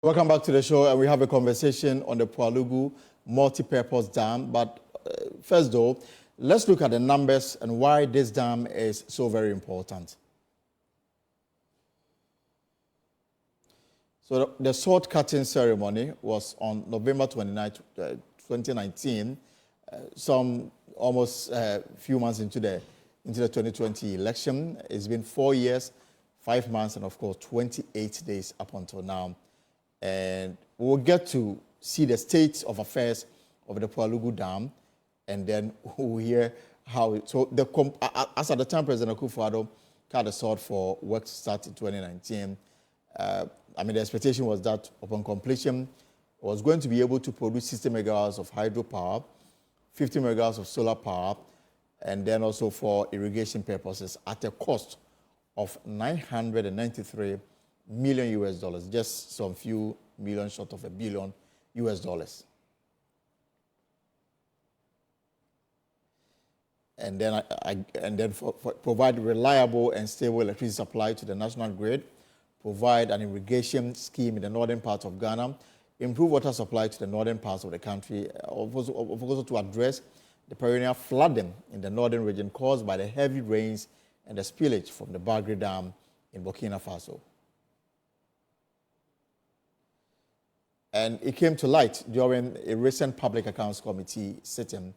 Welcome back to the show, and we have a conversation on the Pwalugu multipurpose dam. But first, though, let's look at the numbers and why this dam is so very important. So the sword cutting ceremony was on November 29, 2019, some almost a few months into the 2020 election. It's been 4 years, 5 months, and of course 28 days up until now. And we'll get to see the state of affairs of the Pwalugu Dam, and then we'll hear how it, so as at the time President Akufo-Addo cut the sword for work to start in 2019. The expectation was that upon completion, it was going to be able to produce 60 megawatts of hydropower, 50 megawatts of solar power, and then also for irrigation purposes at a cost of $993 million, just some few million short of $1 billion. And then for provide reliable and stable electricity supply to the national grid, provide an irrigation scheme in the northern part of Ghana, improve water supply to the northern parts of the country, also to address the perennial flooding in the northern region caused by the heavy rains and the spillage from the Bagre Dam in Burkina Faso. And it came to light during a recent Public Accounts Committee sitting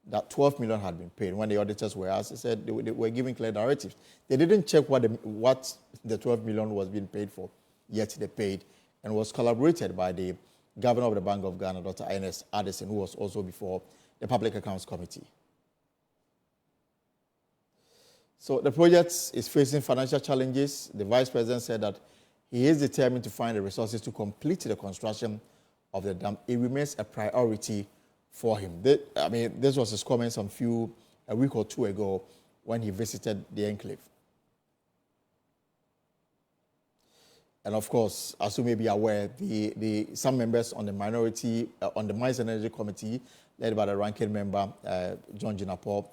that 12 million had been paid. When the auditors were asked, they said they were giving clear directives. They didn't check what the 12 million was being paid for, yet they paid, and was collaborated by the Governor of the Bank of Ghana, Dr. Ines Addison, who was also before the Public Accounts Committee. So the project is facing financial challenges. The Vice President said that he is determined to find the resources to complete the construction of the dam. It remains a priority for him. This was his comments a week or two ago when he visited the enclave. And of course, as you may be aware, some members on the minority, on the Mines and Energy Committee, led by the ranking member, John Jinapor,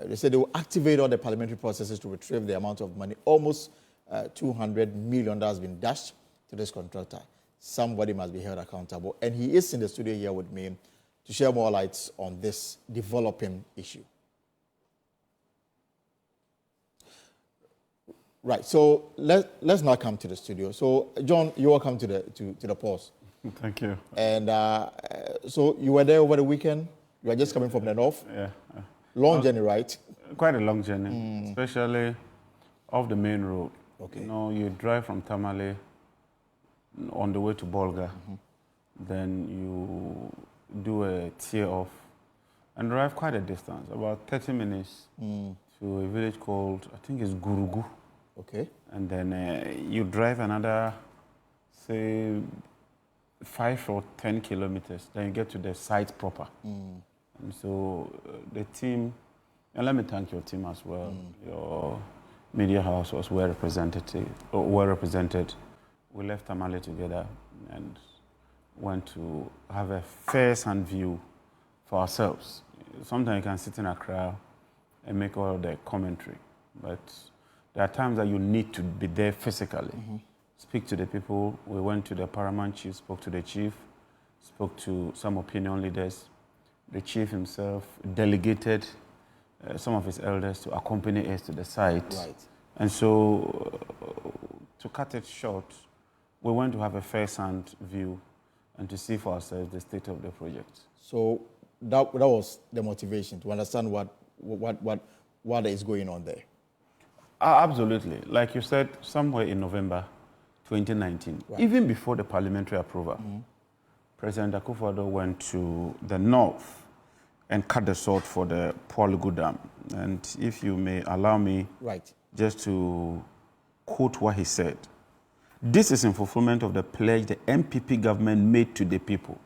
they said they will activate all the parliamentary processes to retrieve the amount of money, almost $200 million has been dashed to this contractor. Somebody must be held accountable. And he is in the studio here with me to share more lights on this developing issue. Right, so let's now come to the studio. So, John, you're welcome to the pause. Thank you. And so you were there over the weekend? You are just coming from the north? Yeah. Long journey, right? Quite a long journey, especially off the main road. Okay. You know, you drive from Tamale on the way to Bolga, then you do a tear off and drive quite a distance, about 30 minutes to a village called, I think it's Gurugu. Okay. And then you drive another, say, 5 or 10 kilometers, then you get to the site proper. And so the team, and let me thank your team as well. Your media house was well represented. We left Tamale together and went to have a first-hand view for ourselves. Sometimes you can sit in a crowd and make all the commentary, but there are times that you need to be there physically. Speak to the people. We went to the paramount chief, spoke to the chief, spoke to some opinion leaders. The chief himself delegated some of his elders to accompany us to the site. Right. And so, to cut it short, we went to have a first-hand view and to see for ourselves the state of the project. So that was the motivation, to understand what is going on there. Absolutely. Like you said, somewhere in November 2019, right, even before the parliamentary approval, President Akufo-Addo went to the north and cut the sword for the Pwalugu Dam. And if you may allow me just to quote what he said, "This is in fulfillment of the pledge the MPP government made to the people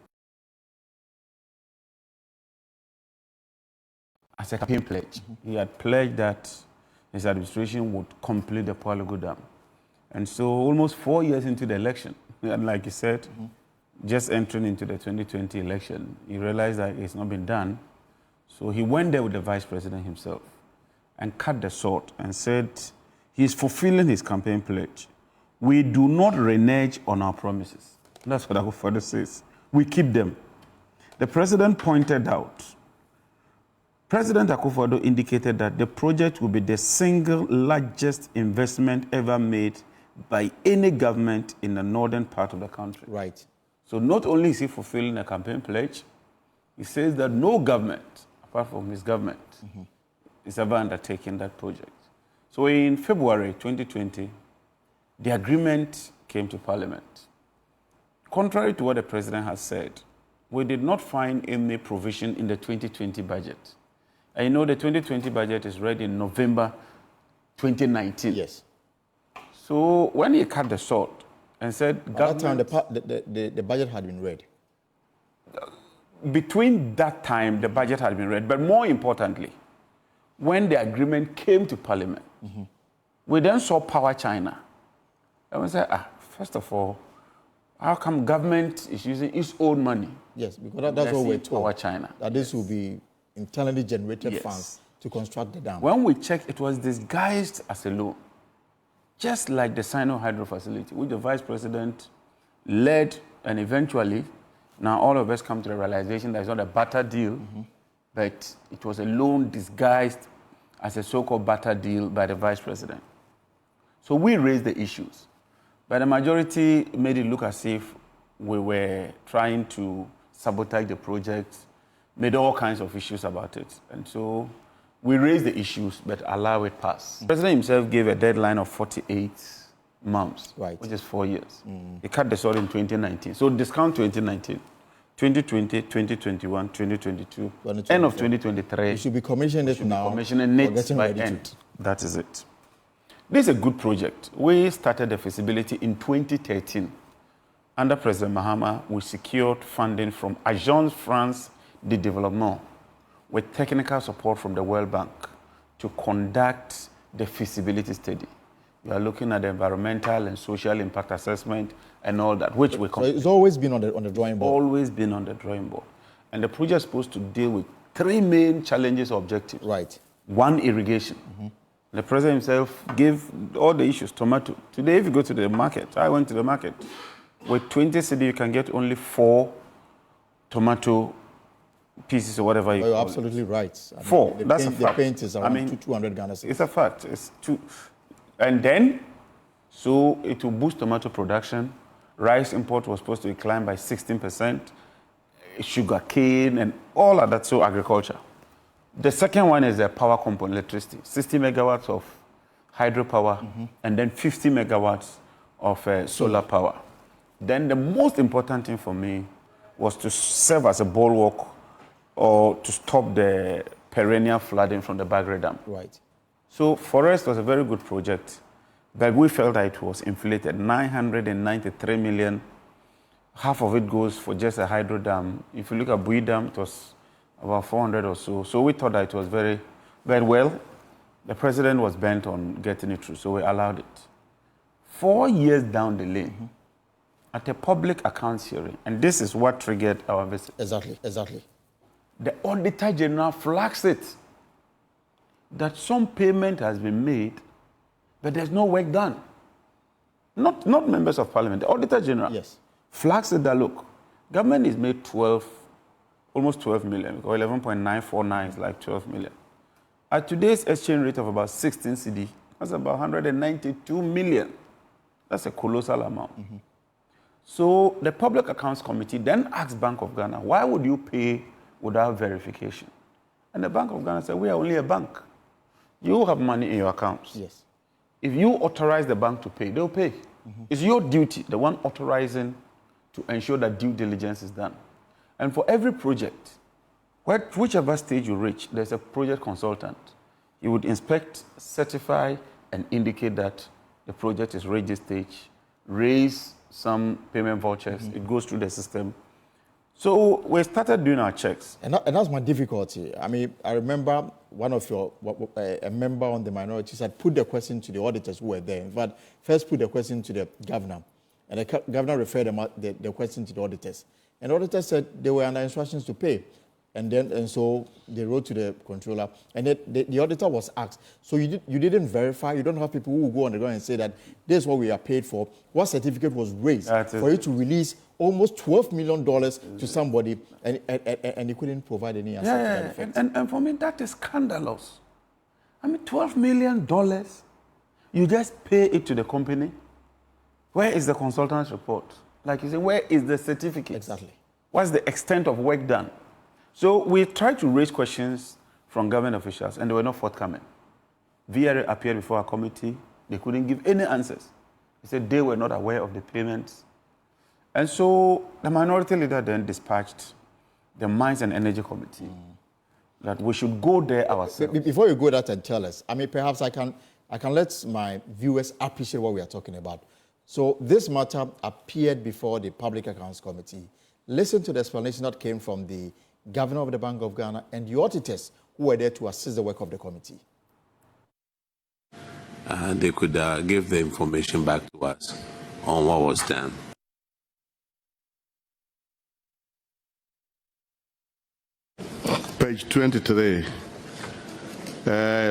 as a campaign pledge." He had pledged that his administration would complete the Pwalugu Dam. And so almost 4 years into the election, and like you said, just entering into the 2020 election, he realized that it's not been done. So he went there with the vice president himself and cut the sword and said he's fulfilling his campaign pledge. We do not renege on our promises. That's what Akufo-Addo says. We keep them. The president pointed out, President Akufo-Addo indicated that the project will be the single largest investment ever made by any government in the northern part of the country. Right. So not only is he fulfilling a campaign pledge, he says that no government, apart from his government, is ever undertaking that project. So in February 2020, the agreement came to Parliament. Contrary to what the president has said, we did not find any provision in the 2020 budget. And you know the 2020 budget is ready in November 2019. Yes. So when he cut the short and said... At that time, the budget had been read. Between that time, the budget had been read. But more importantly, when the agreement came to Parliament, we then saw Power China. And we said, first of all, how come government is using its own money? Yes, because that's what we're told. Power China. That this will be internally generated funds to construct the dam. When we checked, it was disguised as a loan. Just like the Sino Hydro facility, which the vice president led, and eventually, now all of us come to the realization that it's not a barter deal, but it was a loan disguised as a so-called barter deal by the vice president. So we raised the issues, but the majority made it look as if we were trying to sabotage the project, made all kinds of issues about it. And so we raised the issues, but allow it pass. The president himself gave a deadline of 48 months, which is 4 years. He cut the short in 2019. So discount 2019, 2020, 2021, 2022, end of 2023. You should be commissioning it now. Commissioning it by end. That is it. This is a good project. We started the feasibility in 2013. Under President Mahama, we secured funding from Agence France de Développement with technical support from the World Bank to conduct the feasibility study. We are looking at the environmental and social impact assessment and all that, which we... So it's always been on the drawing board? Always been on the drawing board. And the project is supposed to deal with 3 main challenges or objectives. Right. 1, irrigation. The president himself gave all the issues. Tomato. Today, if you go to the market, I went to the market. With 20 cedi, you can get only 4 tomato pieces or whatever you call it. You're absolutely right. I mean, 4. That's a fact. The paint is around 200 Ghana cedis. It's a fact. It's 2. And then, so it will boost tomato production. Rice import was supposed to decline by 16%. Sugar cane and all of that, so agriculture. The second one is the power component, electricity. 60 megawatts of hydropower and then 50 megawatts of solar power. Then the most important thing for me was to serve as a bulwark or to stop the perennial flooding from the Bagre Dam. Right. So for us, it was a very good project, but we felt that it was inflated. 993 million, half of it goes for just a hydro dam. If you look at Bui Dam, it was about 400 or so. So we thought that it was very well. The president was bent on getting it through, so we allowed it. 4 years down the lane, at a public accounts hearing, and this is what triggered our visit. Exactly. The Auditor General flags it that some payment has been made, but there's no work done. Not members of parliament, the Auditor General flags it that, look, government is made almost 12 million, because 11.949 is like 12 million. At today's exchange rate of about 16 cedi, that's about 192 million. That's a colossal amount. So the Public Accounts Committee then asked Bank of Ghana, why would you pay without verification? And the Bank of Ghana said, we are only a bank. You have money in your accounts. Yes. If you authorize the bank to pay, they'll pay. It's your duty, the one authorizing, to ensure that due diligence is done. And for every project, whichever stage you reach, there's a project consultant. He would inspect, certify, and indicate that the project is reached this stage, raise some payment vouchers, it goes through the system. So we started doing our checks. And that's my difficulty. I mean, I remember one of a member on the minorities had put the question to the auditors who were there. In fact, first put the question to the governor. And the governor referred the question to the auditors. And the auditors said they were under instructions to pay. And so they wrote to the controller, and then the auditor was asked, so you didn't verify, you don't have people who will go on the ground and say that this is what we are paid for. What certificate was raised for you to release almost $12 million to somebody, and you couldn't provide any answer to that effect? And for me, that is scandalous. I mean, $12 million, you just pay it to the company. Where is the consultant's report? Like you say, where is the certificate? Exactly. What's the extent of work done? So we tried to raise questions from government officials, and they were not forthcoming. VRA appeared before our committee. They couldn't give any answers. They said they were not aware of the payments. And so the minority leader then dispatched the Mines and Energy Committee that we should go there ourselves. Before you go that and tell us, I mean, perhaps I can let my viewers appreciate what we are talking about. So this matter appeared before the Public Accounts Committee. Listen to the explanation that came from the Governor of the Bank of Ghana and the auditors who were there to assist the work of the committee. They could give the information back to us on what was done. Page 23,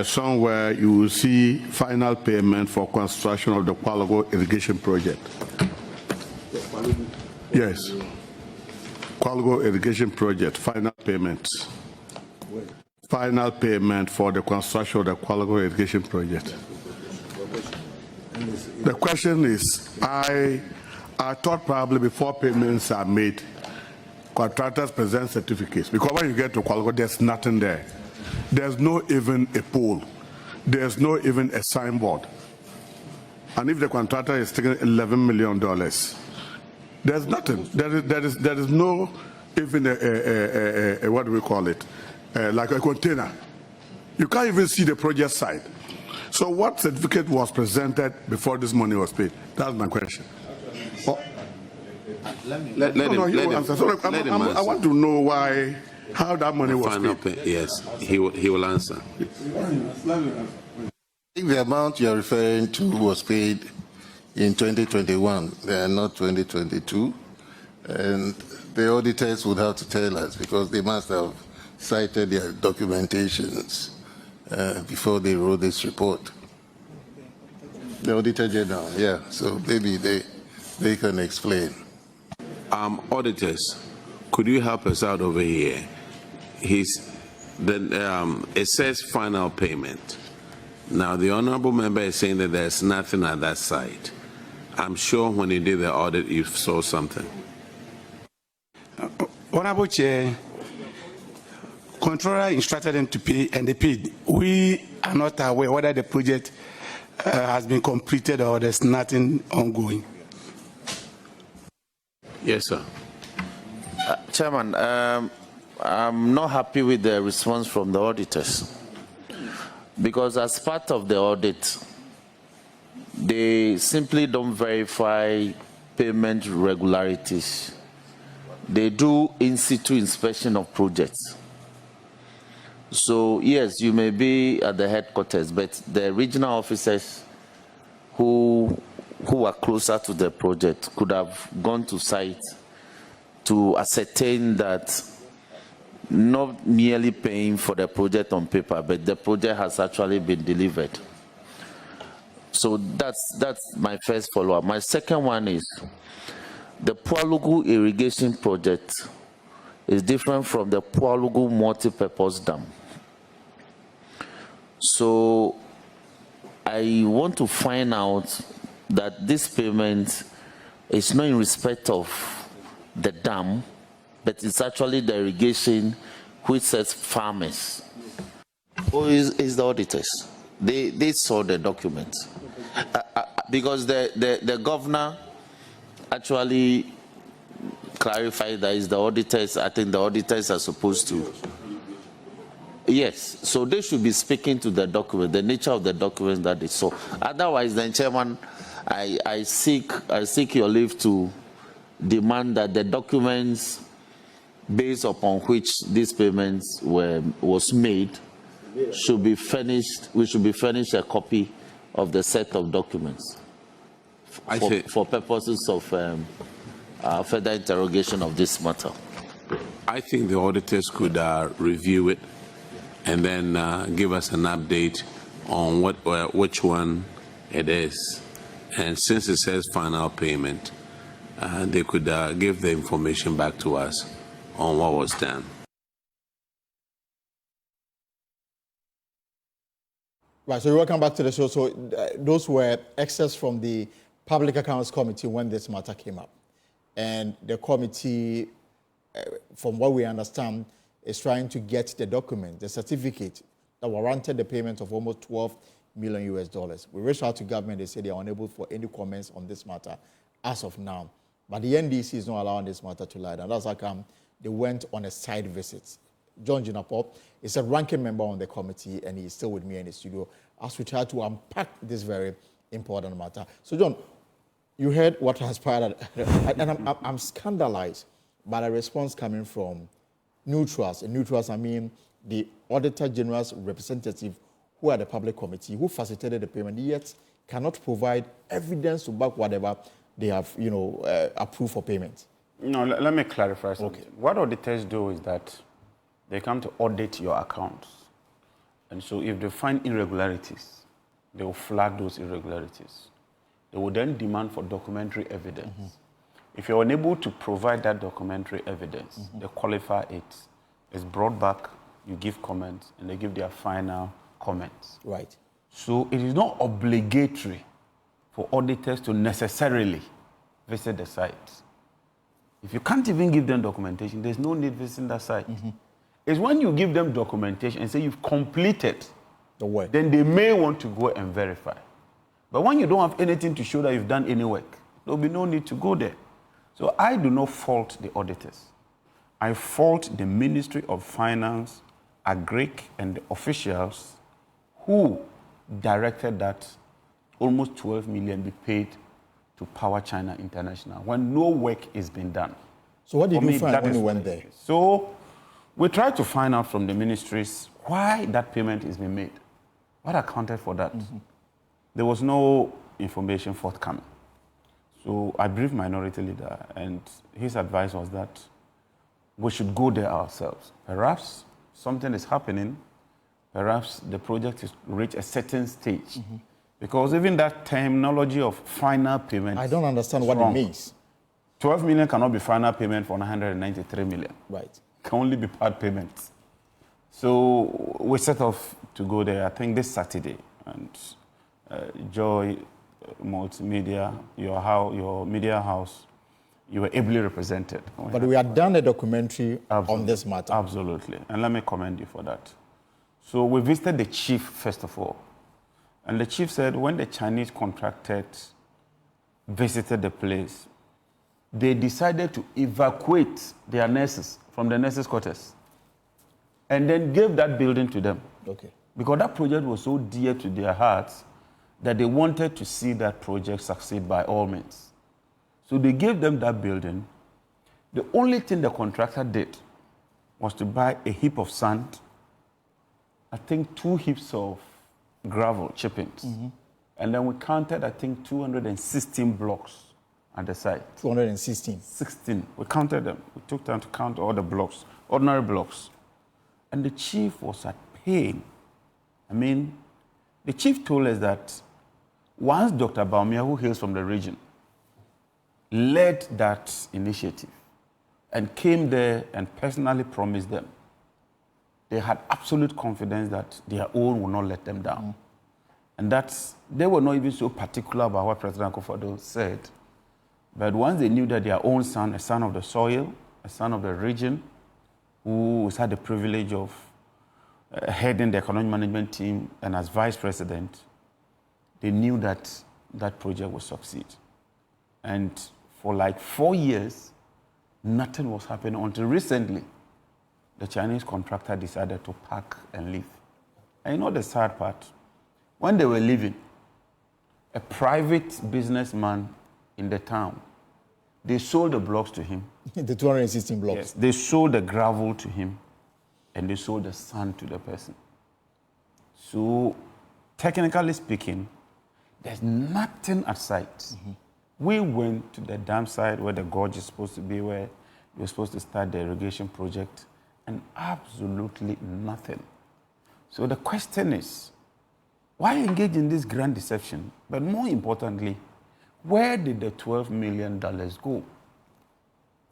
somewhere you will see final payment for construction of the Pwalugu irrigation project. Yes. Pwalugu irrigation project, final payment. Final payment for the construction of the Pwalugu irrigation project. The question is, I thought probably before payments are made, contractors present certificates, because when you get to Pwalugu, there's nothing there. There's no even a pole. There's no even a signboard. And if the contractor is taking $11 million, there's nothing. There is no even a what do we call it? Like a container. You can't even see the project site. So what certificate was presented before this money was paid? That's my question. Let him answer. So I want to know how that money was paid. Yes, he will answer. I think the amount you are referring to was paid in 2021, not 2022. And the auditors would have to tell us, because they must have cited their documentations before they wrote this report. The Auditor General, yeah, so maybe they can explain. Auditors, could you help us out over here? It says final payment. Now, the honorable member is saying that there's nothing at that site. I'm sure when you did the audit, you saw something. Honorable Chair, Controller instructed them to pay, and they paid. We are not aware whether the project has been completed or there's nothing ongoing. Yes, sir. Chairman, I'm not happy with the response from the auditors, because as part of the audit, they simply don't verify payment regularities. They do in situ inspection of projects. So yes, you may be at the headquarters, but the regional officers who are closer to the project could have gone to site to ascertain that not merely paying for the project on paper, but the project has actually been delivered. So that's my first follow-up. My second one is the Pwalugu irrigation project is different from the Pwalugu multipurpose dam. So I want to find out that this payment is not in respect of the dam, but it's actually the irrigation which says farmers. Or is the auditors? They saw the documents. Because the governor actually clarified that it's the auditors. I think the auditors are supposed to. Yes, so they should be speaking to the document, the nature of the documents that they saw. Otherwise, then, Chairman, I seek your leave to demand that the documents based upon which these payments was made should be furnished. We should be furnished a copy of the set of documents for purposes of further interrogation of this matter. I think the auditors could review it and then give us an update on which one it is. And since it says final payment, they could give the information back to us on what was done. Right, so welcome back to the show. So those were excerpts from the Public Accounts Committee when this matter came up. And the committee, from what we understand, is trying to get the document, the certificate that warranted the payment of almost $12 million US. We reached out to government, they said they are unable for any comments on this matter as of now. But the NDC is not allowing this matter to lie down. That's how come they went on a side visit. John Jinapor is a ranking member on the committee, and he's still with me in the studio as we try to unpack this very important matter. So, John, you heard what transpired, and I'm scandalized by the response coming from neutrals. And neutrals, I mean the Auditor General's representative who are the public committee, who facilitated the payment, yet cannot provide evidence to back whatever they have, approved for payment. No, let me clarify something. Okay. What auditors do is that they come to audit your accounts. And so if they find irregularities, they will flag those irregularities. They will then demand for documentary evidence. Mm-hmm. If you're unable to provide that documentary evidence, mm-hmm. they qualify it. It's brought back, you give comments, and they give their final comments. Right. So it is not obligatory for auditors to necessarily visit the site. If you can't even give them documentation, there's no need visiting that site. Mm-hmm. It's when you give them documentation and say you've completed the work, then they may want to go and verify. But when you don't have anything to show that you've done any work, there'll be no need to go there. So I do not fault the auditors. I fault the Ministry of Finance, Agric, and the officials who directed that almost 12 million be paid to Power China International when no work is being done. So what did you find when you went there? So we tried to find out from the ministries why that payment is being made. What accounted for that? Mm-hmm. There was no information forthcoming. So I briefed Minority Leader, and his advice was that we should go there ourselves. Perhaps something is happening. Perhaps the project has reached a certain stage. Mm-hmm. Because even that terminology of final payment, I don't understand what it means. 12 million cannot be final payment for 193 million. Right. It can only be part payments. So we set off to go there, I think this Saturday. And Joy Multimedia, your media house, you were ably represented. But we had done a documentary on this matter. Absolutely. And let me commend you for that. So we visited the chief, first of all. And the chief said when the Chinese contractors visited the place, they decided to evacuate their nurses from the nurses' quarters and then gave that building to them. Okay. Because that project was so dear to their hearts that they wanted to see that project succeed by all means. So they gave them that building. The only thing the contractor did was to buy a heap of sand, I think 2 heaps of gravel chippings. Mm-hmm. And then we counted, I think, 216 blocks at the site. 216? 16. We counted them. We took time to count all the blocks, ordinary blocks. And the chief was at pain. I mean, the chief told us that once Dr. Baumia, who hails from the region, led that initiative and came there and personally promised them, they had absolute confidence that their own will not let them down. Mm. And that's, they were not even so particular about what President Akufo-Addo said. But once they knew that their own son, a son of the soil, a son of the region, who has had the privilege of heading the economic management team and as vice president, they knew that that project would succeed. And for like 4 years, nothing was happening until recently, the Chinese contractor decided to pack and leave. And you know the sad part? When they were leaving, a private businessman in the town, they sold the blocks to him. The 216 blocks? Yes, they sold the gravel to him, and they sold the sand to the person. So, technically speaking, there's nothing at site. Mm-hmm. We went to the dam site where the gorge is supposed to be, where You're supposed to start the irrigation project, and absolutely nothing. So the question is, why engage in this grand deception? But more importantly, where did the $12 million go?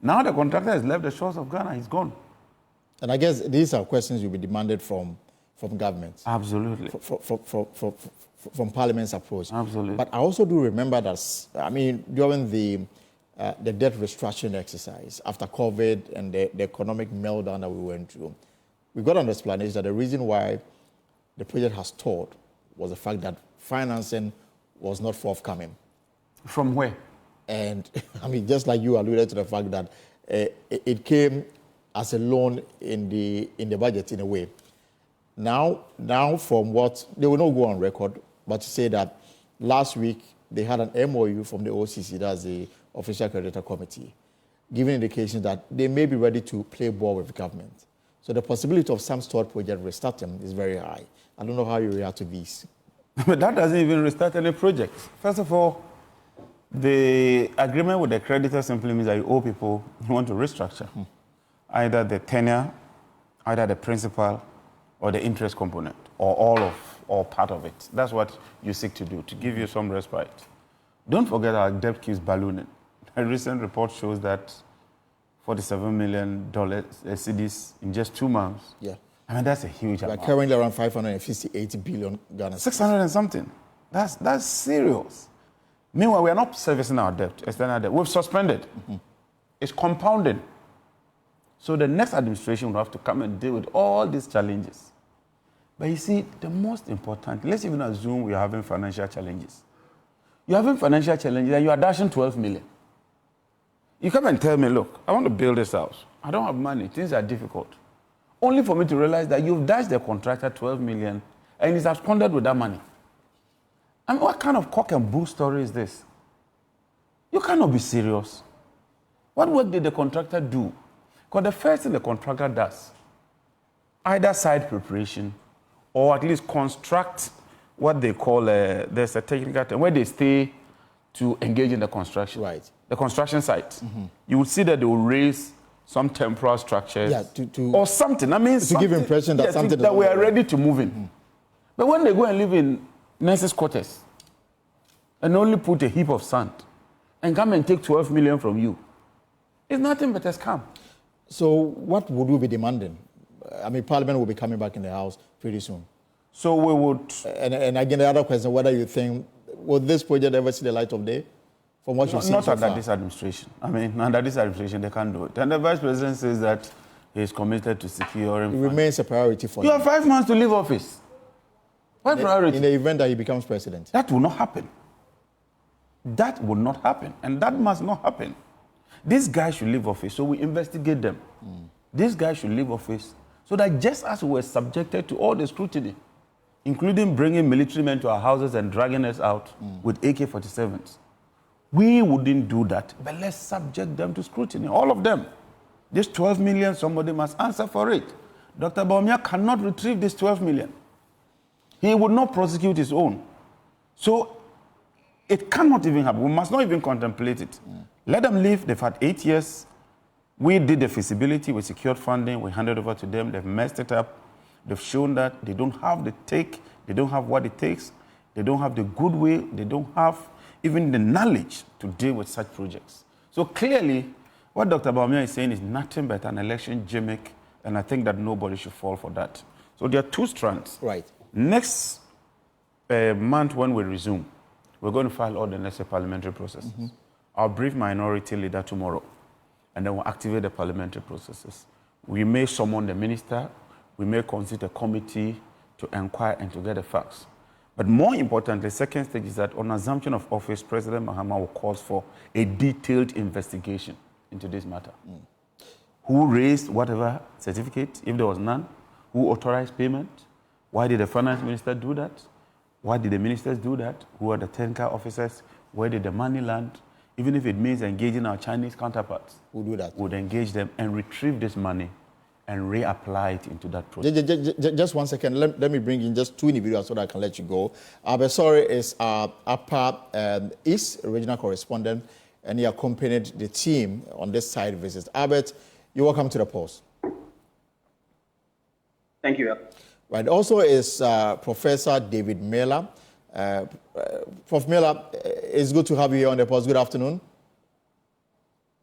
Now the contractor has left the shores of Ghana, he's gone. And I guess these are questions you'll be demanded from government. Absolutely. From Parliament's approach. Absolutely. But I also do remember that, I mean, during the debt restructuring exercise, after COVID and the economic meltdown that we went through, we got an explanation that the reason why the project has stalled was the fact that financing was not forthcoming. From where? And I mean, just like you alluded to the fact that it came as a loan in the budget in a way. Now from what, they will not go on record, but to say that last week they had an MOU from the OCC, that's the Official Creditor Committee, giving indications that they may be ready to play ball with the government. So the possibility of some stored project restarting is very high. I don't know how you react to these. But that doesn't even restart any projects. First of all, the agreement with the creditor simply means that you owe people, you want to restructure. Either the tenure, either the principal, or the interest component, or all of, or part of it. That's what you seek to do, to give you some respite. Don't forget our debt keeps ballooning. A recent report shows that $47 million cedis in just 2 months. Yeah. I mean, that's a huge We're amount. currently around 558 billion Ghana. 600 and something. That's serious. Meanwhile, we are not servicing our debt, external debt. We've suspended. It's compounding. So the next administration will have to come and deal with all these challenges. But you see, the most important, let's even assume we are having financial challenges. You're having financial challenges and you are dashing 12 million. You come and tell me, look, I want to build this house. I don't have money. Things are difficult. Only for me to realize that you've dashed the contractor 12 million and he's absconded with that money. I mean, what kind of cock and bull story is this? You cannot be serious. What work did the contractor do? Because the first thing the contractor does, either site preparation or at least construct what they call, there's a technical term, where they stay to engage in the construction. Right. The construction site. You will see that they will raise some temporary structures or something. I mean, to give impression that something that we are ready to move in. But when they go and live in nurses' quarters and only put a heap of sand and come and take 12 million from you, it's nothing but a scam. So what would we be demanding? I mean, Parliament will be coming back in the House pretty soon. So we would... And again, the other question, whether you think, will this project ever see the light of day? From what you've seen Not so under far? this administration. I mean, under this administration, they can't do it. And the Vice President says that he is committed to securing... It remains a priority for you him. have 5 months to leave office. What priority? In the event that he becomes president. That will not happen. That will not happen. And that must not happen. This guy should leave office, so we investigate them. This guy should leave office so that just as we were subjected to all the scrutiny, including bringing military men to our houses and dragging us out with AK-47s, we wouldn't do that. But let's subject them to scrutiny, all of them. This 12 million, somebody must answer for it. Dr. Bawumia cannot retrieve this 12 million. He would not prosecute his own. So it cannot even happen. We must not even contemplate it. Let them leave. They've had 8 years. We did the feasibility. We secured funding. We handed over to them. They've messed it up. They've shown that they don't have the take. They don't have what it takes. They don't have the goodwill. They don't have even the knowledge to deal with such projects. So clearly, what Dr. Bawumia is saying is nothing but an election gimmick, and I think that nobody should fall for that. So there are 2 strands. Right. Next month when we resume, we're going to file all the necessary parliamentary processes. I'll brief minority leader tomorrow, and then we'll activate the parliamentary processes. We may summon the minister, we may constitute a committee to inquire and to get the facts. But more importantly, second stage is that on assumption of office, President Mahama will call for a detailed investigation into this matter. Who raised whatever certificate, if there was none? Who authorized payment? Why did the finance minister do that? Why did the ministers do that? Who are the technical officers? Where did the money land? Even if it means engaging our Chinese counterparts, We'll do that. would engage them and retrieve this money and reapply it into that project. Just 1 second. Let me bring in just 2 individuals so that I can let you go. Abesori is our Upper East regional correspondent, and he accompanied the team on this site visit. Albert, you're welcome to the post. Thank you. Right. Also is Professor David Miller. Prof. Miller, it's good to have you here on the post. Good afternoon.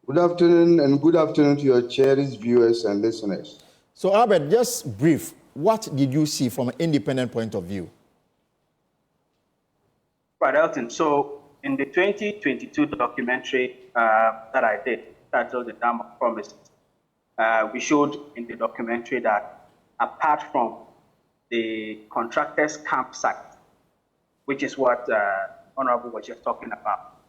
Good afternoon, and good afternoon to your cherished viewers and listeners. So, Albert, just brief, what did you see from an independent point of view? Right, Elton. So, in the 2022 documentary that I did, titled The Dam of Promises, we showed in the documentary that apart from the contractor's campsite, which is what Honorable was just talking about,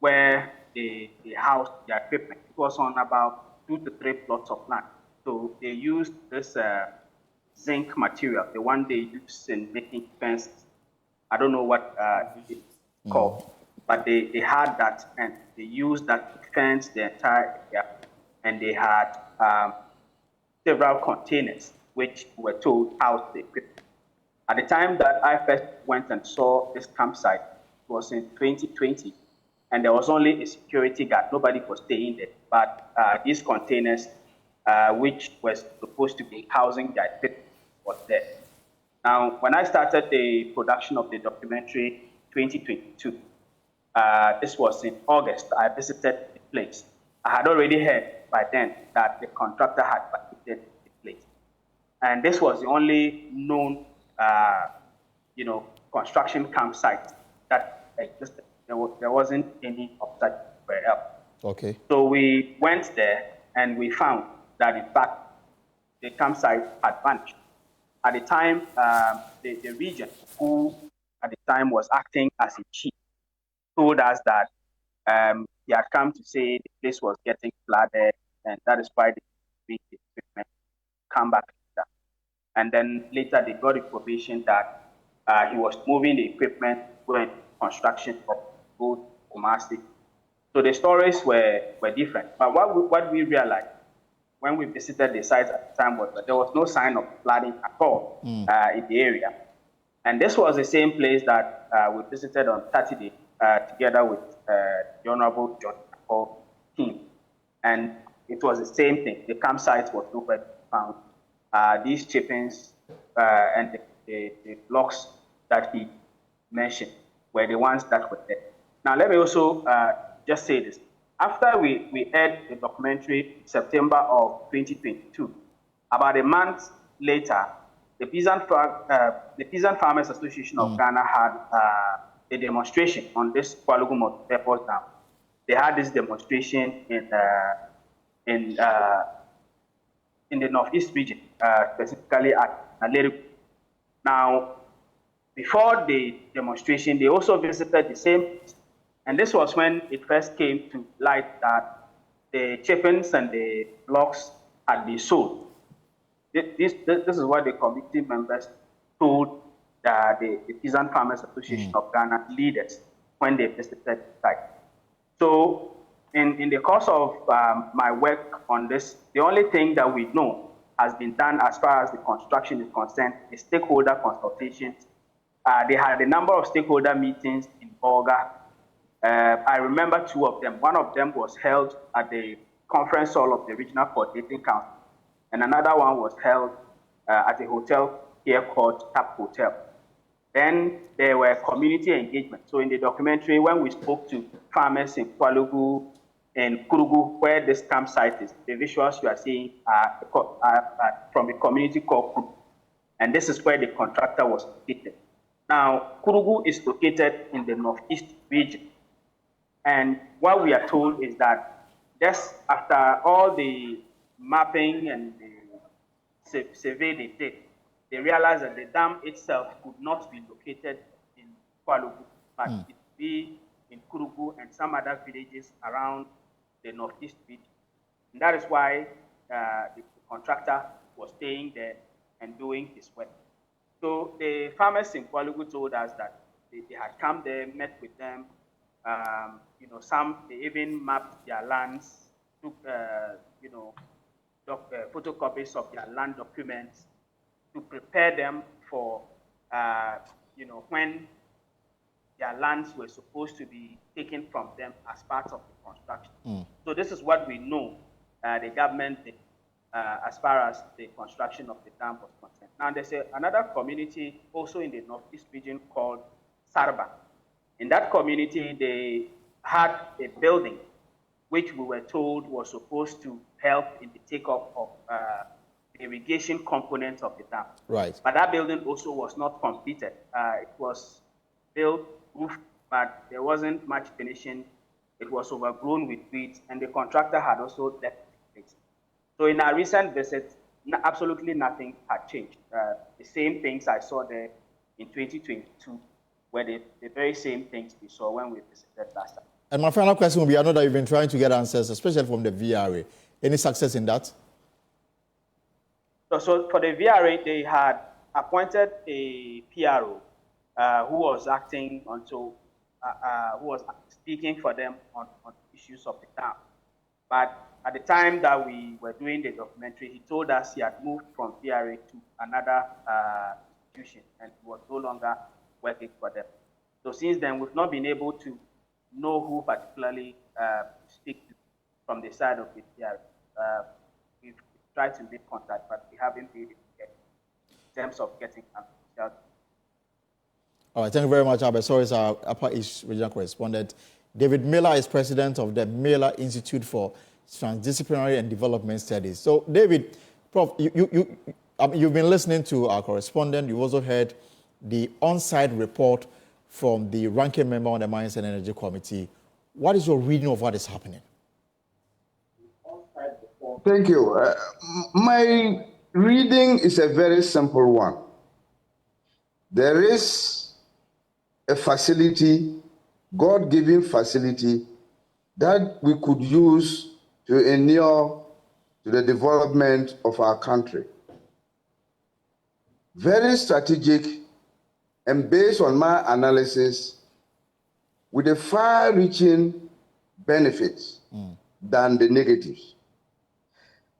where they housed their equipment, it was on about 2 to 3 plots of land. So they used this zinc material, the one they use in making fences. I don't know what it's called, but they had that, and they used that to fence the entire area, and they had several containers which were told housed the equipment. At the time that I first went and saw this campsite, it was in 2020, and there was only a security guard. Nobody was staying there, but these containers, which was supposed to be housing their equipment, was there. Now, when I started the production of the documentary 2022, this was in August, I visited the place. I had already heard by then that the contractor had vacated the place. And this was the only known, construction campsite that existed. There wasn't any of that anywhere else. Okay. So we went there and we found that, in fact, the campsite had vanished. At the time, the region, who at the time was acting as a chief, told us that he had come to say the place was getting flooded, and that is why they the equipment come back later. And then later they got information that he was moving the equipment when construction of both Kumasi. So the stories were different. But what we realized when we visited the site at the time was that there was no sign of flooding at all in the area. And this was the same place that we visited on Saturday together with the Honorable Jinapor team. And it was the same thing. The campsite was nowhere found. These chippings and the blocks that he mentioned were the ones that were there. Now, let me also just say this. After we aired the documentary in September of 2022, about a month later, the Peasant Farmers Association of Ghana had a demonstration on this Pwalugu multipurpose dam. They had this demonstration in the Northeast region, specifically at Naleru. Now, before the demonstration, they also visited the same place. And this was when it first came to light that the chippings and the blocks had been sold. This is what the committee members told the Peasant Farmers Association of Ghana leaders when they visited the site. So in the course of my work on this, the only thing that we know has been done as far as the construction is concerned is stakeholder consultations. They had a number of stakeholder meetings in Bolga. I remember 2 of them. One of them was held at the conference hall of the Regional Coordinating Council, and another one was held at a hotel here called Tap Hotel. Then there were community engagement. So in the documentary, when we spoke to farmers in Pwalugu and Kurugu, where this campsite is, the visuals you are seeing are from a community called Kurugu. And this is where the contractor was located. Now, Kurugu is located in the Northeast region. And what we are told is that just after all the mapping and the survey they did, they realized that the dam itself could not be located in Pwalugu, but it would be in Kurugu and some other villages around the Northeast region. And that is why the contractor was staying there and doing his work. So the farmers in Pwalugu told us that they had come there, met with them. Some they even mapped their lands, took photocopies of their land documents to prepare them for when their lands were supposed to be taken from them as part of the construction. So this is what we know the government did as far as the construction of the dam was concerned. Now there's another community also in the northeast region called Sarba. In that community, they had a building which we were told was supposed to help in the take-up of the irrigation component of the dam. Right. But that building also was not completed. It was built, roofed, but there wasn't much finishing. It was overgrown with weeds, and the contractor had also left the place. So in our recent visit, absolutely nothing had changed. The same things I saw there in 2022 were the very same things we saw when we visited last time. And my final question will be, I know that you've been trying to get answers, especially from the VRA. Any success in that? So for the VRA, they had appointed a PRO who was acting until, who was speaking for them on issues of the dam. But at the time that we were doing the documentary, he told us he had moved from VRA to another institution and was no longer working for them. So since then, we've not been able to know who particularly speak to from the side of the VRA. We've tried to make contact, but we haven't been able to get in terms of getting answers. All right, thank you very much, Albert. Sorry, it's our Upper East Regional Correspondent. David Miller is president of the Miller Institute for Transdisciplinary and Development Studies. So, David, Prof, you've been listening to our correspondent. You've also heard the on-site report from the ranking member on the Mines and Energy Committee. What is your reading of what is happening? Thank you. My reading is a very simple one. There is a facility, God-given facility, that we could use to inure to the development of our country. Very strategic, and based on my analysis, with a far-reaching benefits than the negatives.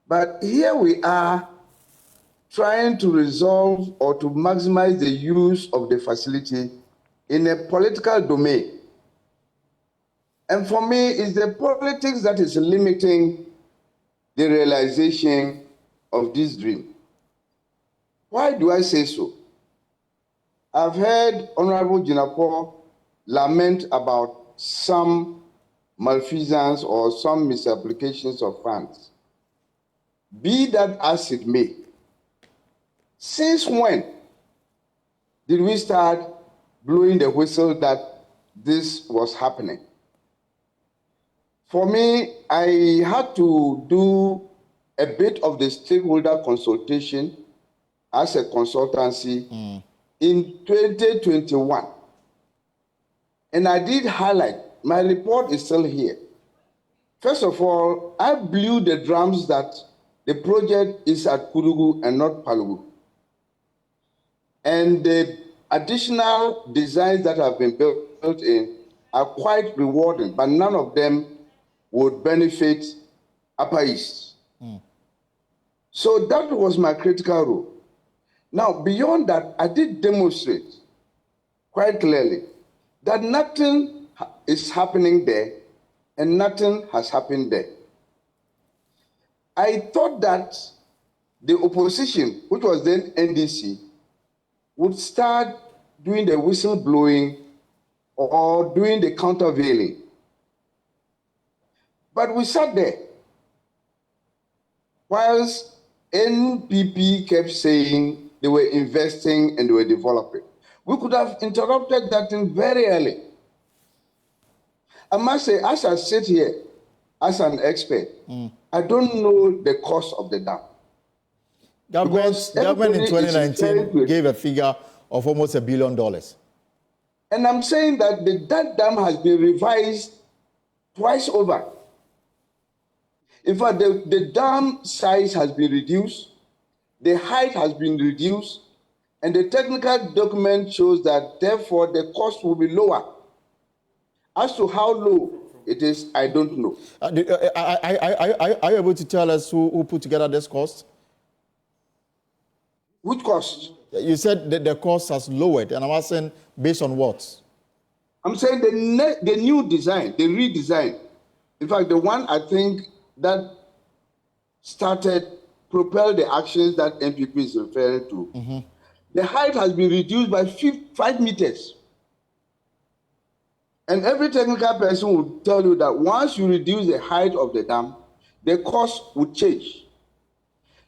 But here we are trying to resolve or to maximize the use of the facility in a political domain. And for me, it's the politics that is limiting the realization of this dream. Why do I say so? I've heard Honorable Jinapor lament about some malfeasance or some misapplications of funds. Be that as it may, since when did we start blowing the whistle that this was happening? For me, I had to do a bit of the stakeholder consultation as a consultancy in 2021. And I did highlight, my report is still here. First of all, I blew the drums that the project is at Pwalugu and not Pwalugu. And the additional designs that have been built in are quite rewarding, but none of them would benefit Upper East. So that was my critical role. Now, beyond that, I did demonstrate quite clearly that nothing is happening there and nothing has happened there. I thought that the opposition, which was then NDC, would start doing the whistleblowing or doing the countervailing. But we sat there whilst NPP kept saying they were investing and they were developing. We could have interrupted that thing very early. I must say, as I sit here as an expert, I don't know the cost of the dam. Government in 2019 gave a figure of almost $1 billion. And I'm saying that that dam has been revised twice over. In fact, the dam size has been reduced, the height has been reduced, and the technical document shows that, therefore, the cost will be lower. As to how low it is, I don't know. Are you able to tell us who put together this cost? Which cost? You said that the cost has lowered, and I'm asking based on what? I'm saying the new design, the redesign. In fact, the one I think that propelled the actions that MPP is referring to. The height has been reduced by 5 meters. And every technical person will tell you that once you reduce the height of the dam, the cost would change.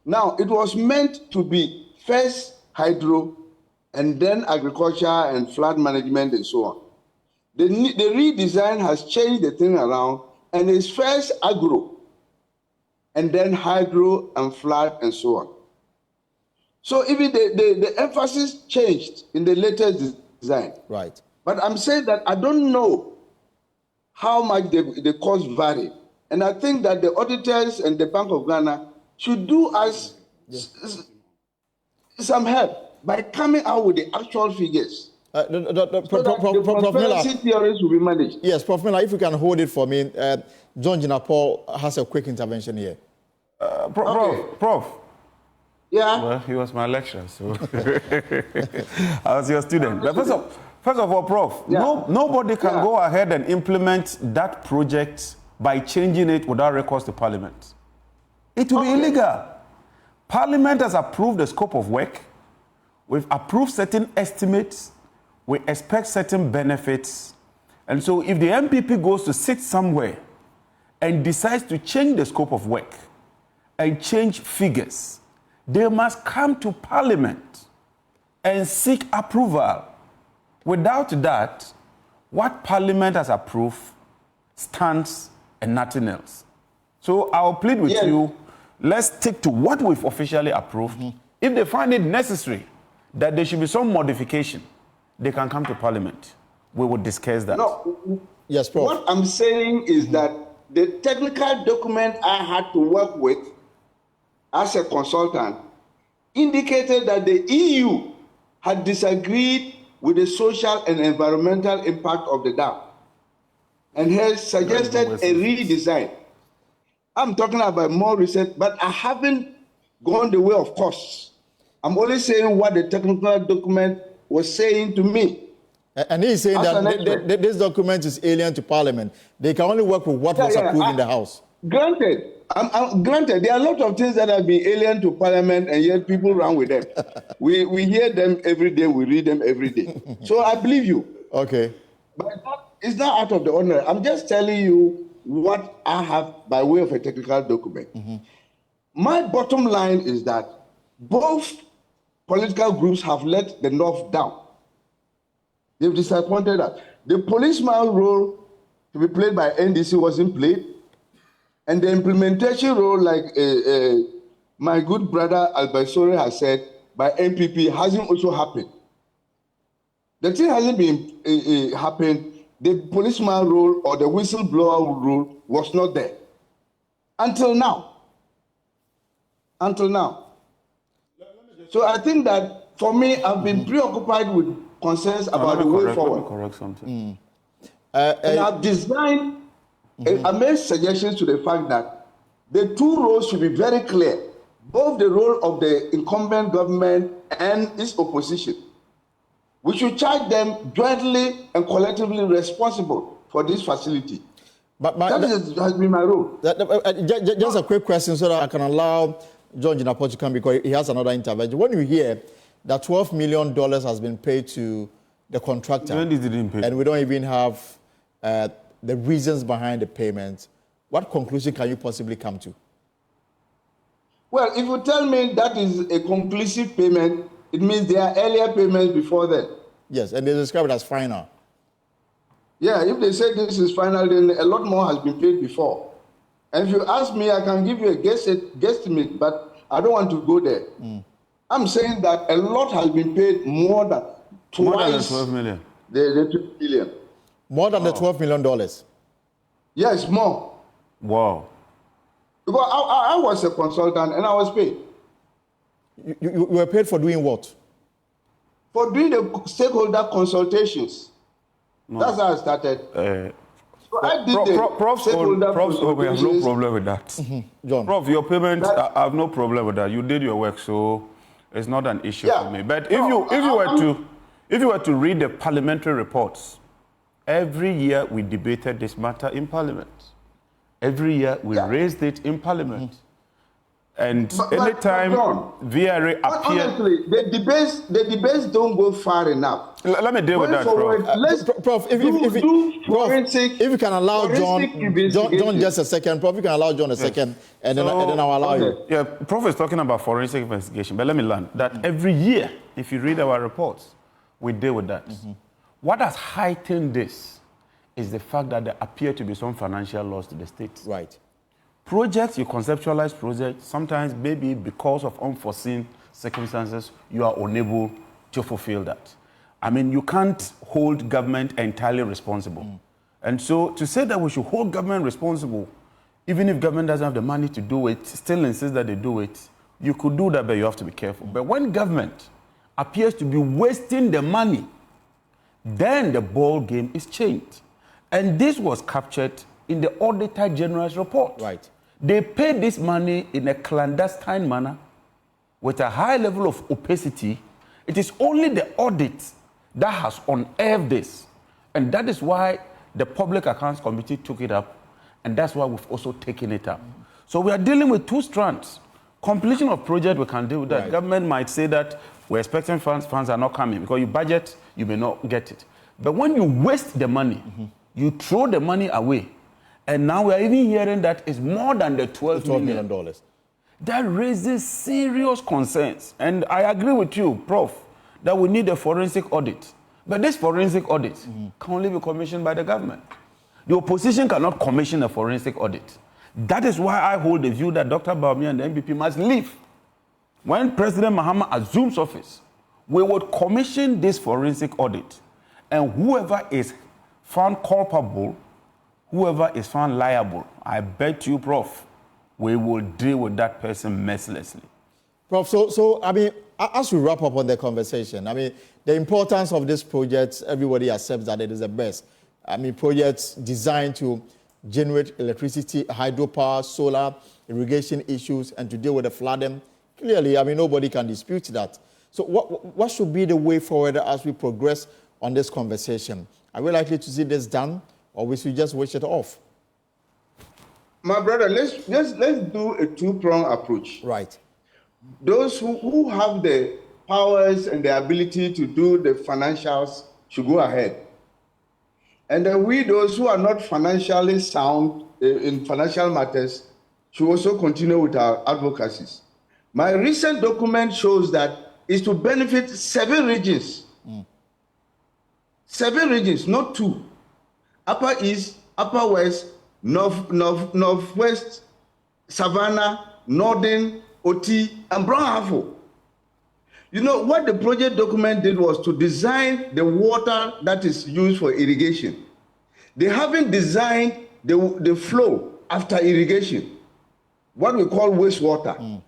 Now, it was meant to be first hydro and then agriculture and flood management and so on. The redesign has changed the thing around, and it's first agro and then hydro and flood and so on. So even the emphasis changed in the latest design. Right. But I'm saying that I don't know how much the cost vary. And I think that the auditors and the Bank of Ghana should do us some help by coming out with the actual figures. So the conspiracy theories will be managed. Yes, Prof. Miller, if you can hold it for me. John Jinapor has a quick intervention here. Prof. Yeah. Well, he was my lecturer, so I was your student. But first of all, Prof, nobody can go ahead and implement that project by changing it without recourse to Parliament. It will be illegal. Parliament has approved the scope of work. We've approved certain estimates. We expect certain benefits. And so if the MPP goes to sit somewhere and decides to change the scope of work and change figures, they must come to Parliament and seek approval. Without that, what Parliament has approved stands and nothing else. So I'll plead with you, let's stick to what we've officially approved. If they find it necessary that there should be some modification, they can come to Parliament. We will discuss that. No, yes, Prof. What I'm saying is that the technical document I had to work with as a consultant indicated that the EU had disagreed with the social and environmental impact of the dam and has suggested a redesign. I'm talking about more recent, but I haven't gone the way of costs. I'm only saying what the technical document was saying to me. And he's saying that this document is alien to Parliament. They can only work with what was approved in the House. Granted, granted, there are a lot of things that have been alien to Parliament, and yet people run with them. we hear them every day, we read them every day. So I believe you. Okay. But it's not out of the ordinary. I'm just telling you what I have by way of a technical document. My bottom line is that both political groups have let the North down. They've disappointed us. The policeman role to be played by NDC wasn't played. And the implementation role, like my good brother Albaisore has said, by MPP hasn't also happened. The thing hasn't been happened. The policeman role or the whistleblower role was not there. Until now. Until now. So I think that for me, I've been preoccupied with concerns about the way forward. Let me correct something. And I've designed, I made suggestions to the fact that the two roles should be very clear, both the role of the incumbent government and its opposition. We should charge them jointly and collectively responsible for this facility. But that has been my role. Just a quick question so that I can allow John Jinapor to come because he has another intervention. When you hear that $12 million has been paid to the contractor, and we don't even have the reasons behind the payment, what conclusion can you possibly come to? Well, if you tell me that is a conclusive payment, it means there are earlier payments before that. Yes, and they describe it as final. Yeah, if they say this is final, then a lot more has been paid before. And if you ask me, I can give you a guesstimate, but I don't want to go there. I'm saying that a lot has been paid more than twice 12 million. The 2 billion. More than the $12 million? Yes, more. Wow. Because I was a consultant and I was paid. You were paid for doing what? For doing the stakeholder consultations. No. That's how I started. So I did Prof, we have no problem with that. John. Prof, your payment, I have no problem with that. You did your work, so it's not an issue for me. But if you were to read the parliamentary reports Every year we debated this matter in Parliament. Every year we raised it in Parliament. And anytime VRA appeared... Honestly, the debates don't go far enough. Let me deal with that, forward, Prof. Prof, if you can allow John just a second. Prof, you can allow John a second, and then I'll allow you. Yeah, Prof is talking about forensic investigation, but let me learn that every year, if you read our reports, we deal with that. What has heightened this is the fact that there appear to be some financial loss to the state. Right. Projects, you conceptualize projects, sometimes maybe because of unforeseen circumstances, you are unable to fulfill that. I mean, you can't hold government entirely responsible. And so to say that we should hold government responsible, even if government doesn't have the money to do it, still insist that they do it, you could do that, but you have to be careful. But when government appears to be wasting the money, then the ball game is changed. And this was captured in the Auditor General's report. Right. They paid this money in a clandestine manner with a high level of opacity. It is only the audit that has unearthed this. And that is why the Public Accounts Committee took it up, and that's why we've also taken it up. So we are dealing with two strands. Completion of project, we can deal with that. Right. Government might say that we're expecting funds are not coming, because you budget, you may not get it. But when you waste the money, you throw the money away, and now we are even hearing that it's more than the $12 million. That raises serious concerns. And I agree with you, Prof, that we need a forensic audit. But this forensic audit can only be commissioned by the government. The opposition cannot commission a forensic audit. That is why I hold the view that Dr. Bawumia and the NPP must leave. When President Mahama assumes office, we would commission this forensic audit, and whoever is found culpable, whoever is found liable, I bet you, Prof, we will deal with that person mercilessly. Prof, so I mean, as we wrap up on the conversation, I mean, the importance of this project, everybody accepts that it is the best. I mean, projects designed to generate electricity, hydropower, solar, irrigation issues, and to deal with the flooding. Clearly, I mean, nobody can dispute that. So what should be the way forward as we progress on this conversation? Are we likely to see this done, or we should just wish it off? My brother, let's do a two-pronged approach. Right. Those who have the powers and the ability to do the financials should go ahead. And then we, those who are not financially sound in financial matters, should also continue with our advocacies. My recent document shows that it's to benefit 7 regions. 7 regions, not 2. Upper East, Upper West, Northwest, Savannah, Northern, Oti, and Brown Afo. You know, what the project document did was to design the water that is used for irrigation. They haven't designed the flow after irrigation, what we call wastewater.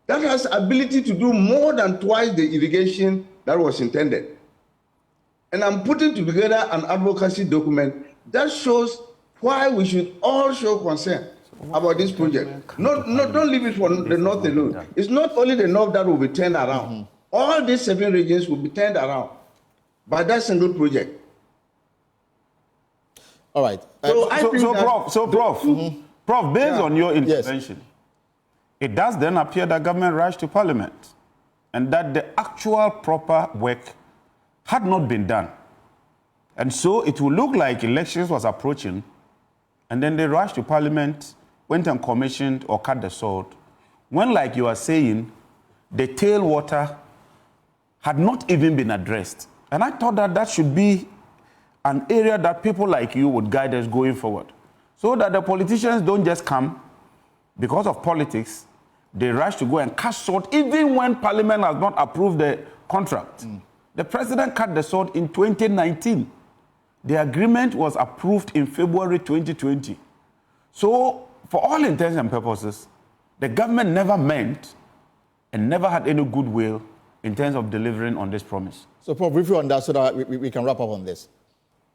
That has ability to do more than twice the irrigation that was intended. And I'm putting together an advocacy document that shows why we should all show concern about this project. Don't leave it for the North alone. It's not only the North that will be turned around. All these 7 regions will be turned around by that single project. All right. Prof, based on your intervention, it does then appear that government rushed to Parliament and that the actual proper work had not been done. And so it will look like elections was approaching, and then they rushed to Parliament, went and commissioned or cut the sword, when, like you are saying, the tailwater had not even been addressed. And I thought that that should be an area that people like you would guide us going forward, so that the politicians don't just come because of politics. They rush to go and cut sword even when Parliament has not approved the contract. The president cut the sword in 2019. The agreement was approved in February 2020. So, for all intents and purposes, the government never meant and never had any goodwill in terms of delivering on this promise. So, Prof, briefly on that so that we can wrap up on this.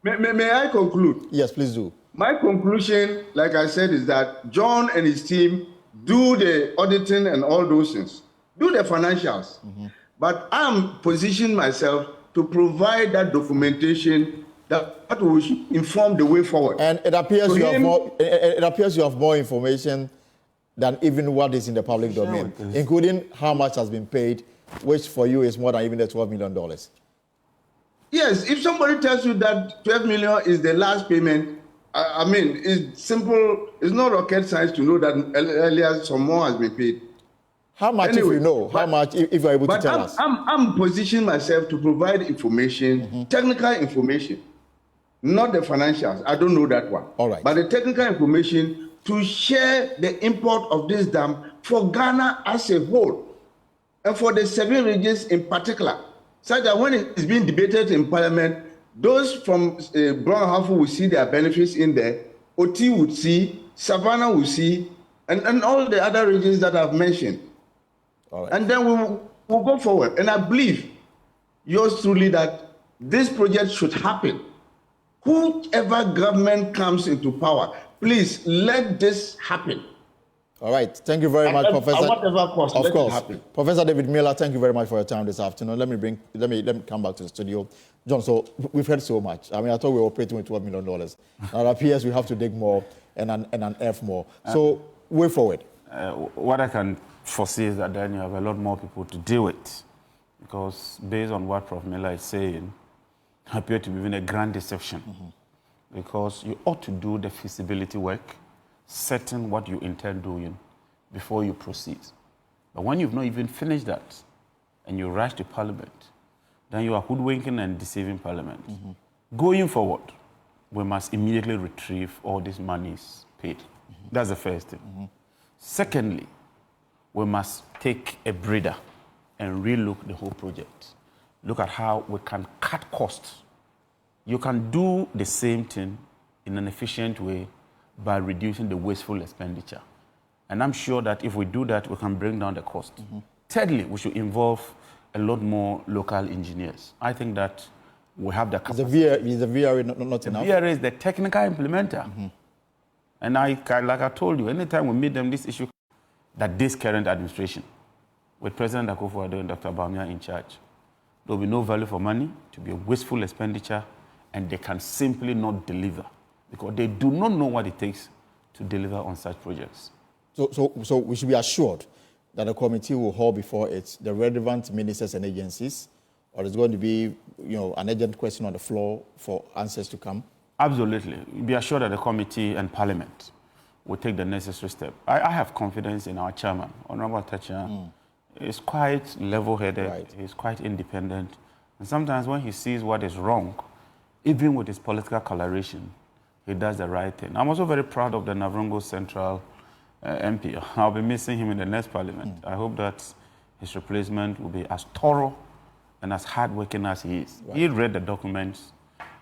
May I conclude? Yes, please do. My conclusion, like I said, is that John and his team do the auditing and all those things, do the financials. But I'm positioning myself to provide that documentation that will inform the way forward. And it appears To you have him- more. It appears you have more information than even what is in the public domain, including how much has been paid, which for you is more than even the $12 million. Yes, if somebody tells you that 12 million is the last payment, I mean, it's simple. It's not rocket science to know that earlier some more has been paid. How much, if you know? How much, if you're able to But tell us? I'm positioning myself to provide information, technical information, not the financials. I don't know that one. All right. But the technical information to share the import of this dam for Ghana as a whole, and for the 7 regions in particular, such that when it is being debated in Parliament, those from Brown Harford will see their benefits in there, OT would see, Savannah will see, and all the other regions that I've mentioned. All right. And then we'll go forward. And I believe, yours truly, that this project should happen. Whoever government comes into power, please let this happen. All right. Thank you very much, Professor. At whatever cost, of let course. it happen. Professor David Miller, thank you very much for your time this afternoon. Let me come back to the studio. John, so we've heard so much. I mean, I thought we were operating with $12 million. Now it appears we have to dig more and unearth more. So, way forward. What I can foresee is that then you have a lot more people to deal with, because based on what Prof. Miller is saying, it appears to be even a grand deception, because you ought to do the feasibility work, certain what you intend doing before you proceed. But when you've not even finished that and you rush to Parliament, then you are hoodwinking and deceiving Parliament. Going forward, we must immediately retrieve all these monies paid. That's the first thing. Secondly, we must take a breather and relook the whole project. Look at how we can cut costs. You can do the same thing in an efficient way by reducing the wasteful expenditure. And I'm sure that if we do that, we can bring down the cost. Thirdly, we should involve a lot more local engineers. I think that we have the capacity. Is the VRA not enough? The VRA is the technical implementer. And like I told you, anytime we meet them, this issue, that this current administration, with President Akufo-Addo and Dr. Bawumia in charge, there will be no value for money, to be a wasteful expenditure, and they can simply not deliver, because they do not know what it takes to deliver on such projects. So we should be assured that the committee will hold before it the relevant ministers and agencies, or it's going to be, an urgent question on the floor for answers to come? Absolutely. Be assured that the committee and Parliament will take the necessary step. I have confidence in our chairman, Honorable Tachian. He's quite level-headed, Right. He's quite independent. And sometimes when he sees what is wrong, even with his political coloration, he does the right thing. I'm also very proud of the Navrongo Central MP. I'll be missing him in the next Parliament. I hope that his replacement will be as thorough and as hardworking as he is. Right. He read the documents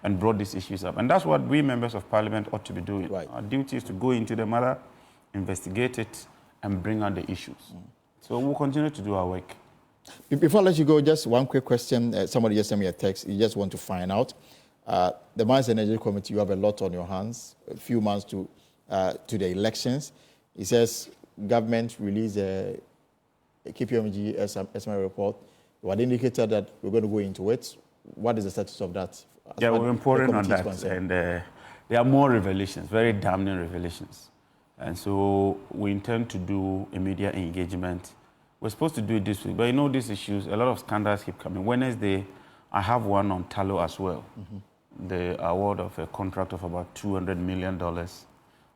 and brought these issues up. And that's what we members of Parliament ought to be doing. Right. Our duty is to go into the matter, investigate it, and bring out the issues. So we'll continue to do our work. Before I let you go, just one quick question. Somebody just sent me a text. You just want to find out. The Mines and Energy Committee, you have a lot on your hands, a few months to the elections. It says government released a KPMG estimate report. You had indicated that we're going to go into it. What is the status of that? Yeah, we're reporting on that. And there are more revelations, very damning revelations. And so we intend to do a media engagement. We're supposed to do it this week, but these issues, a lot of scandals keep coming. Wednesday, I have one on tallow as well. The award of a contract of about $200 million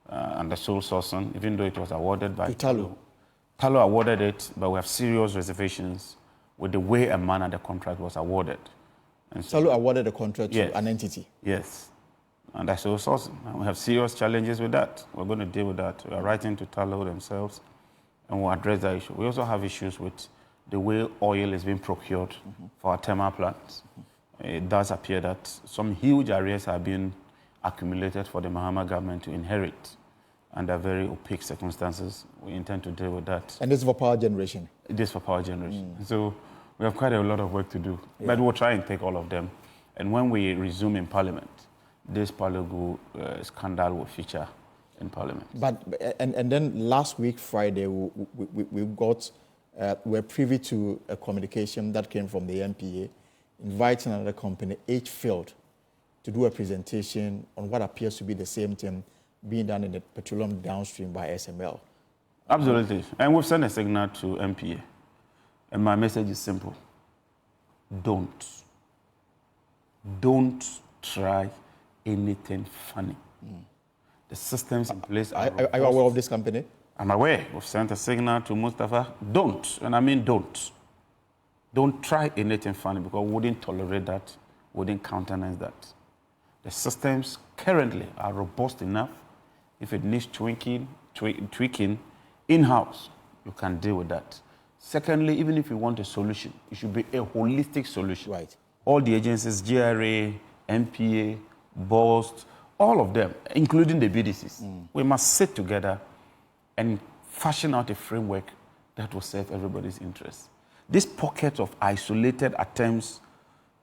under sole sourcing, even though it was awarded by tallow. Tallow awarded it, but we have serious reservations with the way and manner the contract was awarded. And so, tallow awarded the contract to an entity? Yes. And that's sole sourcing. And we have serious challenges with that. We're going to deal with that. We are writing to tallow themselves, and we'll address that issue. We also have issues with the way oil is being procured for our thermal plants. It does appear that some huge arrears have been accumulated for the Mahama government to inherit under very opaque circumstances. We intend to deal with that. And this is for power generation? It is for power generation. So we have quite a lot of work to do. Yeah. But we'll try and take all of them. And when we resume in Parliament, this Pwalugu scandal will feature in Parliament. But and then last week, Friday, we're privy to a communication that came from the MPA inviting another company, H-Field, to do a presentation on what appears to be the same thing being done in the petroleum downstream by SML. Absolutely. And we've sent a signal to MPA. And my message is simple. Don't try anything funny. The systems in place Are you aware of this company? I'm aware. We've sent a signal to Mustafa. Don't, and I mean don't. Don't try anything funny because we wouldn't tolerate that, wouldn't countenance that. The systems currently are robust enough. If it needs tweaking in-house, you can deal with that. Secondly, even if you want a solution, it should be a holistic solution. Right. All the agencies, GRA, MPA, BOST, all of them, including the BDCs, we must sit together and fashion out a framework that will serve everybody's interests. This pocket of isolated attempts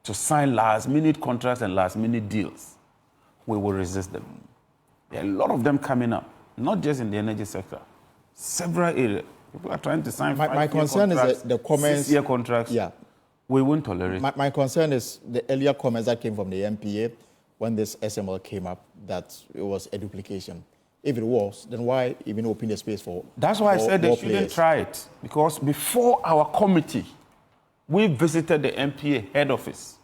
to sign last-minute contracts and last-minute deals, we will resist them. There are a lot of them coming up, not just in the energy sector. Several areas. People are trying to sign my concern is that the comments... 6-year contracts. Yeah. We won't tolerate. My concern is the earlier comments that came from the MPA when this SML came up, that it was a duplication. If it was, then why even open the space for That's why I said they shouldn't players? try it. Because before our committee, we visited the MPA head office.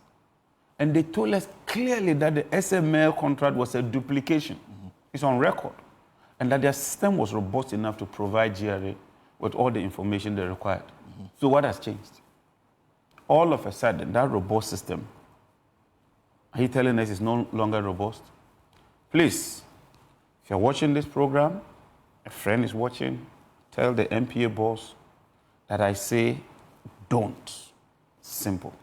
And they told us clearly that the SML contract was a duplication. It's on record. And that their system was robust enough to provide GRA with all the information they required. So what has changed? All of a sudden, that robust system, are you telling us it's no longer robust? Please, if you're watching this program, a friend is watching, tell the MPA boss that I say don't. Simple.